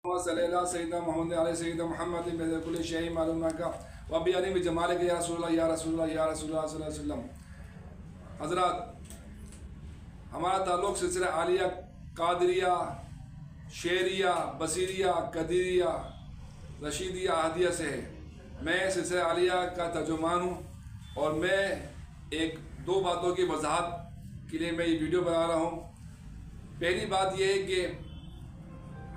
सैयदना मोहम्मद अलैहि सैयदना मोहम्मद मेरे कुल शै मालूम का वबी अली में जमाल के या रसूलुल्लाह या रसूलुल्लाह या रसूलुल्लाह सल्लल्लाहु अलैहि वसल्लम। हज़रात, हमारा ताल्लुक़ सिलसिला आलिया, कादरिया, शेरिया, बसीरिया, कदरिया, रशीदिया, अहदिया से है। मैं सिलसिला आलिया का तर्जुमान हूँ और मैं एक दो बातों की वजाहत के लिए मैं ये वीडियो बना रहा हूँ। पहली बात यह है कि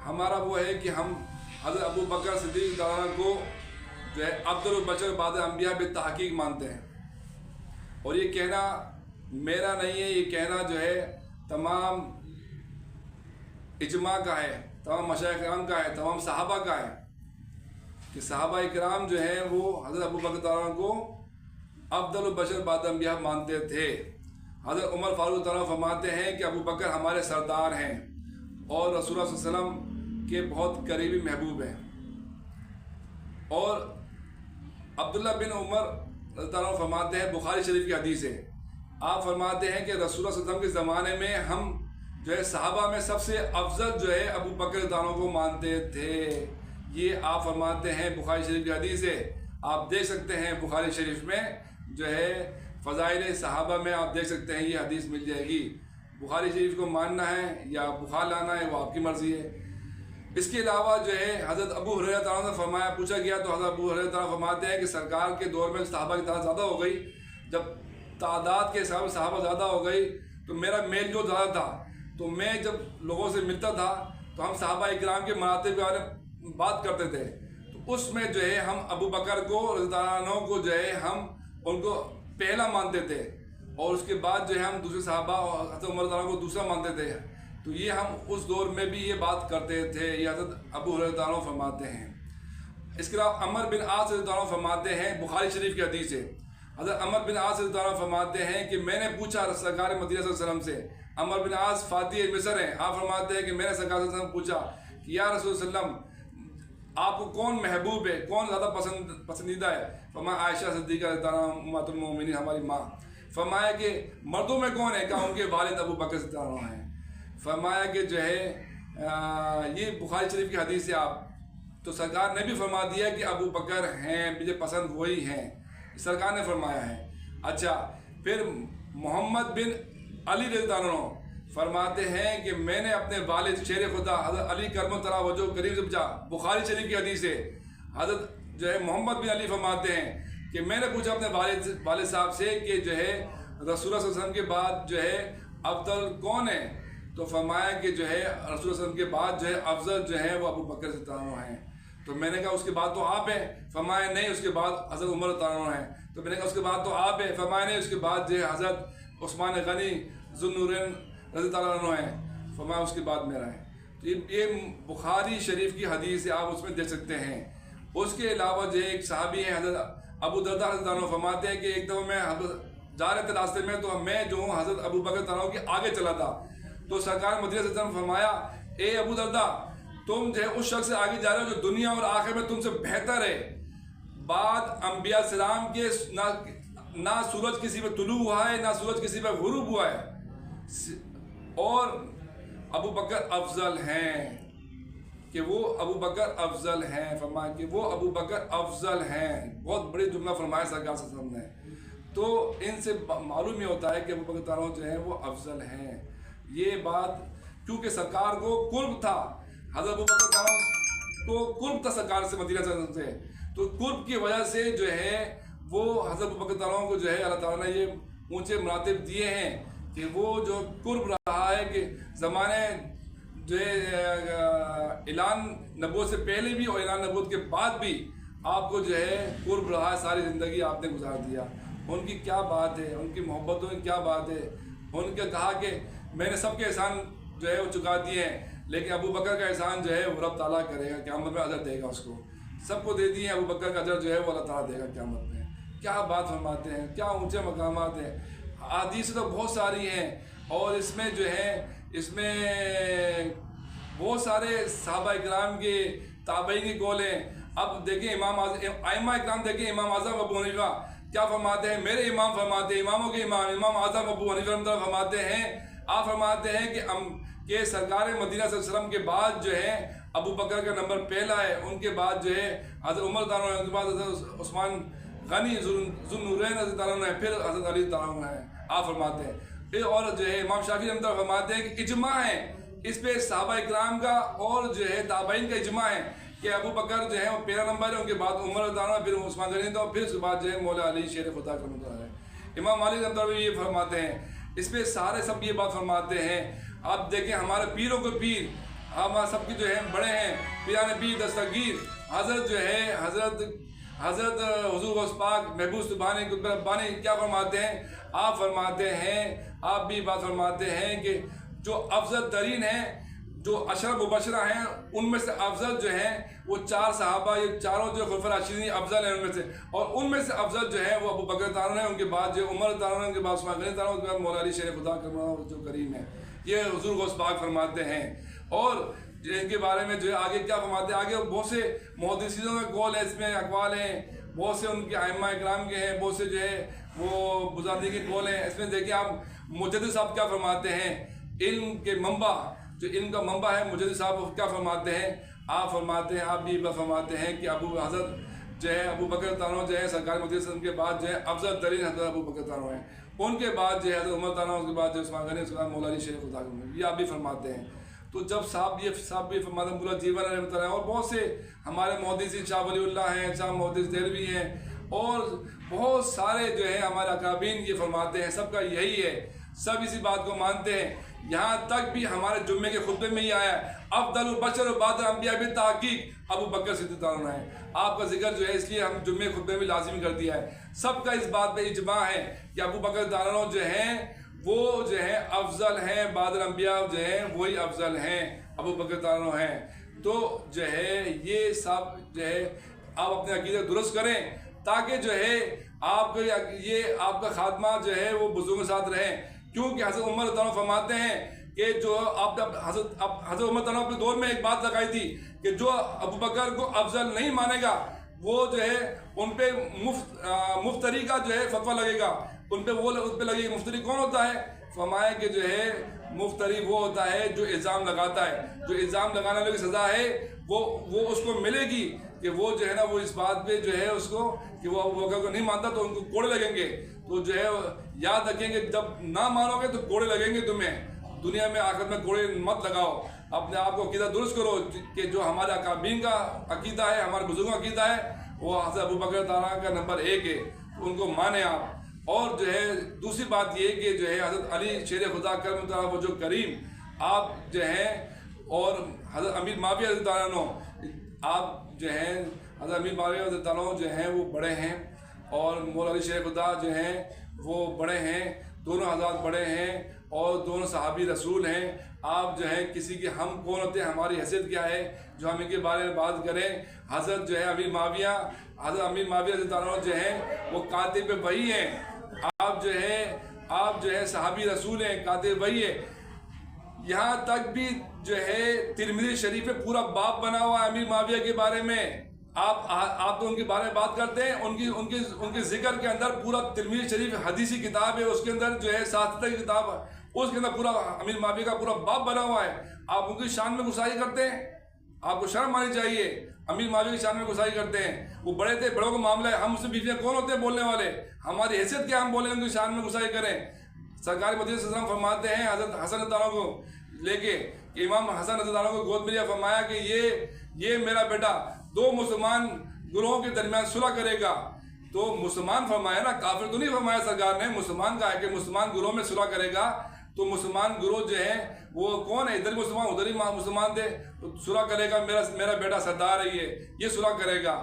हमारा वो है कि हम हज़रत अबू बकर सिद्दीक़ को जो है अफ़ज़लुल बशर बाद अंबिया बित्तहक़ीक़ मानते हैं। और ये कहना मेरा नहीं है, ये कहना जो है तमाम इजमा का है, तमाम मशाइख़ इकराम का है, तमाम सहाबा का है कि सहाबा इकराम जो है वो हज़रत अबू बकर को अफ़ज़लुल बशर बाद अंबिया मानते थे। हज़रत उमर फ़ारूक फरमाते हैं कि अबू बकर हमारे सरदार हैं और रसूलुल्लाह सल्लल्लाहु अलैहि वसल्लम के बहुत करीबी महबूब हैं। और अब्दुल्ला बिन उमर फरमाते हैं, बुखारी शरीफ की हदीस है, आप फरमाते हैं कि रसूलुल्लाह सल्लल्लाहु अलैहि वसल्लम के ज़माने में हम जो है सहाबा में सबसे अफजल जो है अबू बकर को मानते थे। ये आप फरमाते हैं, बुखारी शरीफ की हदीस है। आप देख सकते हैं बुखारी शरीफ में जो है फ़ज़ाइल सहाबा में आप देख सकते हैं, ये हदीस मिल जाएगी। बुखारी शरीफ को मानना है या बुखार लाना है वो आपकी मर्ज़ी है। इसके अलावा जो है हज़रत अबू हुरैरा से फरमाया, पूछा गया तो हज़रत अबू हुरैरा फरमाते हैं कि सरकार के दौर में सहाबा की तादाद ज़्यादा हो गई। जब तादाद के हिसाब से सहाबा ज़्यादा हो गई तो मेरा मेल जो ज़्यादा था, तो मैं जब लोगों से मिलता था तो हम सहाबा इकराम के मरातिब के बारे में बात करते थे। तो उसमें जो है हम अबू बकर को रज़ियल्लाहु को जो है हम उनको पहला मानते थे और उसके बाद जो है हम दूसरे सहाबा और हज़रत उमर को दूसरा मानते थे। तो ये हम उस दौर में भी ये बात करते थे। ये हज़रत अबू हुरैरा फरमाते हैं। इसके अलावा अमर बिन आस फरमाते हैं, बुखारी शरीफ की हदीस है, हज़रत अमर बिन आस फरमाते हैं कि मैंने पूछा सरकार मदीना सल्लल्लाहु अलैहि वसल्लम से, अमर बिन आस फातिह मिस्र हैं, आप फरमाते हैं कि मैंने सरकार सल्लल्लाहु अलैहि वसल्लम पूछा कि या रसूल सल्लम आपको कौन महबूब है, कौन ज़्यादा पसंदीदा है? फरमाया आयशा सिद्दीक़ा उम्मतुल मोमिनीन, हमारी माँ। फरमाया कि मर्दों में कौन है? कहा उनके वालिद अबू बकर सिद्दीक़ हैं। फरमाया कि जो है ये बुखारी शरीफ की हदीस है। आप तो सरकार ने भी फरमा दिया कि अबू बकर हैं, मुझे पसंद वही हैं, सरकार ने फरमाया है। अच्छा, फिर मोहम्मद बिन अली रज़ियल्लाहु अन्हु फरमाते हैं कि मैंने अपने वालिद शेर खुदा हज़रत अली करमतुल्लाह वजह करीम से पूछा, बुखारी शरीफ की हदीस है। हज़रत जो है मोहम्मद बिन अली फरमाते हैं कि मैंने पूछा अपने वालिद साहब से कि जो है रसूलुल्लाह सल्लल्लाहु अलैहि वसल्लम के बाद जो है अफजल कौन है? तो फरमाया कि जो है रसूलुल्लाह सल्लल्लाहु अलैहि वसल्लम के बाद जो है अफजल जो है वो अबू बकर सिद्दीक़ हैं। तो मैंने कहा उसके बाद तो आप हैं। फरमाया नहीं, उसके बाद हज़रत उमर हैं। तो मैंने कहा उसके बाद तो आप हैं। फरमाया नहीं, उसके बाद जो है हज़रत उस्मान गनी ज़ुन्नूरैन रज़ियल्लाहु अन्हु हैं। फरमाया उसके बाद मेरा है। तो ये बुखारी शरीफ की हदीस है, आप उसमें देख सकते हैं। उसके अलावा जो है एक सहाबी है हज़रत अबू दरदा रज़ियल्लाहु अन्हु फरमाते हैं कि एक दफ़ा मैं जा रहे थे रास्ते में, तो मैं जो हूँ हज़रत अबू बकर के आगे चला था। तो सरकार मदीना से फरमाया, ए अबू दरदा, तुम जो है उस शख्स से आगे जा रहे हो जो दुनिया और आखिर में तुमसे बेहतर है। बाद अंबिया सलाम के ना सूरज किसी पे तुलू हुआ है, ना सूरज किसी पे गुरूब हुआ है, और अबू बकर अफजल हैं, कि वो अबू बकर अफजल हैं। फरमाया कि वो अबू बकर अफजल हैं। बहुत बड़ी जुमला फरमाया सरकार सल्लल्लाहु अलैहि वसल्लम ने। तो इनसे मालूम ही होता है कि अबू बकर जो है वो अफजल हैं। ये बात क्योंकि सरकार को कुर्ब था, हज़रत अबू बकर को कुर्ब था सरकार से, मदीना से, तो कुर्ब की वजह से जो है वो हज़रत अबू बकर को जो है अल्लाह ताला ने ये ऊंचे मरातिब दिए हैं कि वो जो कुर्ब रहा है कि ज़माने जो है ऐलान नबूवत से पहले भी और ऐलान नबूवत के बाद भी आपको जो है कुर्ब रहा है, सारी ज़िंदगी आपने गुजार दिया। उनकी क्या बात है, उनकी मोहब्बतों की क्या बात है। उनके कहा कि मैंने सबके एहसान जो है वो चुका दिए हैं, लेकिन अबू बकर का एहसान जो है वो रब ताला करेगा, क़यामत में अजर देगा उसको। सबको दे दिए, अबू बकर का अजर जो है वो अल्लाह ताला देगा क़यामत में। क्या बात फरमाते हैं, क्या ऊंचे मकामात हैं। हदीस तो बहुत सारी हैं और इसमें जो है इसमें बहुत सारे सहाबा इकराम के ताबईन के कौल हैं। अब देखिए आइम्मा इकराम, देखिए इमाम आज़म अबू हनीफा क्या फरमाते हैं, मेरे इमाम फरमाते हैं, इमामों के इमाम आज़म अबू हनीफा फरमाते हैं, आप फरमाते हैं कि सरकार मदीना सल्लल्लाहु अलैहि वसल्लम के बाद जो है अबू बकर का नंबर पहला है, उनके बाद जो है हज़रत उमर ताला है, उनके बाद हज़रत उस्मान गनी ज़ुन्नूरैन है, फिर हज़रत अली ताला है। आप फरमाते हैं फिर, और जो है इमाम शाफी रहमतुल्लाह फरमाते हैं कि इजमा है इस पे सहाबा इकराम का और जो है ताबईन का इजमा है कि अबू बकर जो है वो पहला नंबर है, उनके बाद उमर ताला, फिर उस्मान गनी, तो फिर उसके बाद जो है मौला अली शेर खुदा रहमतुल्लाह है। इमाम मालिक रहमतुल्लाह ये फरमाते हैं, इस पर सारे सब ये बात फरमाते हैं। आप देखें हमारे पीरों को पीर हमारे सबके जो है बड़े हैं, पीरान पीर दस्तगीर हज़रत जो है हज़रत हुज़ूर गौस पाक महबूब सुबहानी कुतुब रब्बानी क्या फरमाते हैं? आप फरमाते हैं, आप भी बात फरमाते हैं कि जो अफजल तरीन हैं, जो अशरफ मुबशरा हैं, उनमें से अफजल जो हैं वो 4 सहाबा, ये चारों जो खुलफा राशिदीन अफजल हैं उनमें से, और उनमें से अफजल जो है वो अबू बकर तारा है, उनके बाद जो उमर तारा है, उनके बाद उस्मान गनी तारा, उनके बाद मौला अली शेर खुदा जो करीम है। ये हुज़ूर गौस पाक फरमाते हैं। और इनके बारे में जो है आगे क्या फरमाते हैं, आगे बहुत से मुहद्दिसीनों का कौल है, इसमें अक़वाल हैं, बहुत से उनके आइम्मा इकराम के हैं, बहुत से जो है वो बुज़ारदी के कौल हैं। इसमें देखिए आप मुजद्दिद साहब क्या फरमाते हैं, इल्म के मंबा, जो इल्म का मंबा है मुजद्दिद साहब क्या फरमाते हैं? आप फरमाते हैं, आप भी फरमाते हैं कि अबू हज़रत जो है अबू बकर तानो जो है सरकार मुजद्दिद के बाद जो है अफजल तरीन हज़रत अबू बकर तानो हैं, उनके बाद जो है हज़रत उमर तानो, उसके बाद जो उस्मान गनी, उसके बाद मौला अली शेर खुदा, ये आप भी फरमाते हैं। तो जब साहब भी फरमाते हैं, पूरा जीवन रहमत है, और बहुत से हमारे मुहद्दिसीन शाह वलीउल्लाह हैं, शाह मुहद्दिस देहलवी हैं, और बहुत सारे जो है हमारे अकाबीन ये फरमाते हैं, सबका यही है, सब इसी बात को मानते हैं। यहाँ तक भी हमारे जुम्मे के खुतबे में ही आया है, अफ़दलुल बशर बाद अंबिया बित्तहक़ीक़ अबू बकर सिद्दीक़ है। आपका जिक्र जो है इसलिए हम जुम्मे के खुतबे में लाजिमी कर दिया है। सबका इस बात पे इजमा है कि अबू बकर तानो जो हैं वो जो है अफजल हैं, बाद अंबिया जो हैं वही अफजल हैं, अबू बकर तानो हैं। तो जो है ये सब जो है आप अपने अकीदे दुरुस्त करें, ताकि जो है आपका ये आपका खात्मा जो है वो बुजुर्गों के साथ रहे। क्योंकि हज़रत उमर तानो फरमाते हैं कि जो हज़रत उमर तानो अपने दौर में एक बात लगाई थी कि जो अबू बकर को अफजल नहीं मानेगा वो जो है उन पे मुफ्तरी का जो है फतवा लगेगा, उन पे लगेगी। मुफ्तरी कौन होता है? फरमाया कि जो है मुफ्तरी वो होता है जो इल्ज़ाम लगाता है, जो इल्ज़ाम लगाने वाले की सज़ा है वो उसको मिलेगी कि वो जो है ना वो इस बात पे जो है उसको कि वो अबू बकर को नहीं मानता तो उनको कोड़े लगेंगे। तो जो है याद रखेंगे, जब ना मानोगे तो कोड़े लगेंगे तुम्हें। दुनिया में आखिर में कोड़े मत लगाओ, अपने आप को अकीदा दुरुस्त करो कि जो हमारे अकाबीन का अकीदा है, हमारे बुजुर्गों का अकीदा है, वो हज़रत अबू बकर ताला का नंबर 1 है, तो उनको माने आप। और जो है दूसरी बात ये कि जो है हज़रत अली शेर खुदा करम ताला वो जो करीम आप जो हैं, और हज़रत अमीर माविया रज़ी अल्लाह अन्हु आप जो हैं, हज़रत अमीर माविया रज़ी अल्लाह अन्हु जो हैं वो बड़े हैं, और मौला अली शेर खुदा जो हैं वो बड़े हैं, दोनों हज़रात बड़े हैं और दोनों सहाबी रसूल हैं। आप जो है किसी के हम कौन होते हैं, हमारी हैसियत क्या है जो हम इनके बारे में बात करें। हज़रत जो है हज़रत अमीर माविया रज़ी अल्लाह अन्हु जो हैं वो कातिब वही हैं, आप जो है सहाबी रसूल हैं, कातिब वही है। यहाँ तक भी जो है तिरमिज़ी शरीफ में पूरा बाब बना हुआ है अमीर माविया के बारे में। आप तो उनके बारे में बात करते हैं, उनके जिक्र के अंदर पूरा तिरमिज़ी शरीफ हदीसी किताब है, उसके अंदर जो है सातता की किताब है, उसके अंदर पूरा अमीर माविया का पूरा बाब बना हुआ है। आप उनकी शान में गुस्ताखी करते हैं, आपको शर्म आनी चाहिए। अमीर माविया की शान में गुस्ताखी करते हैं, वो बड़े थे, बड़ों का मामला है, हम उससे बीवियाँ कौन होते हैं बोलने वाले? हमारी हैसियत क्या, हम बोले उनकी शान में गुस्ताखी करें? सरकार मदीना सल्लल्लाहु अलैहि वसल्लम फरमाते हैं हज़रत हसन ताला को लेके, इमाम हसन ताला को गोद में लिया, फरमाया कि ये मेरा बेटा 2 मुसलमान गुरों के दरमियान सुलह करेगा। तो मुसलमान फरमाया ना, काफिर तो नहीं फरमाया सरकार ने, मुसलमान का है कि मुसलमान गुरों में सुलह करेगा। तो मुसलमान गुरों जो है वो कौन है? इधर मुसलमान उधर ही मुसलमान थे, तो सुलह करेगा, मेरा बेटा सरदार है, ये सुलह करेगा।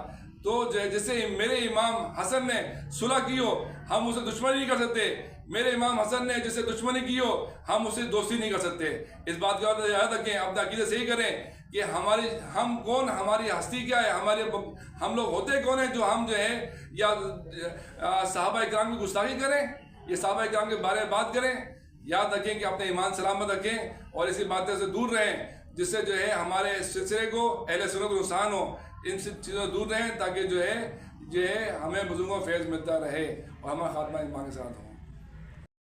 तो जैसे मेरे इमाम हसन ने सुलह की हो, हम उसे दुश्मनी नहीं कर सकते। मेरे इमाम हसन ने जिससे दुश्मनी की हो, हम उसे दोस्ती नहीं कर सकते। इस बात की बात याद रखें, अपने अकीदे सही करें कि हम कौन, हमारी हस्ती क्या है, हम लोग होते कौन है जो हम जो है या सहाबा इकराम की गुस्ताखी करें, ये सहाबा इकराम के बारे में बात करें। याद रखें कि अपने ईमान सलामत रखें और इसी बातें से दूर रहें जिससे जो है हमारे सिलसिले को अहले सुन्नत को नुकसान हो। इन सब चीज़ों से दूर रहें ताकि जो है हमें बुजुर्गों को फैज़ मिलता रहे और हमारा खात्मा ईमान के साथ हो।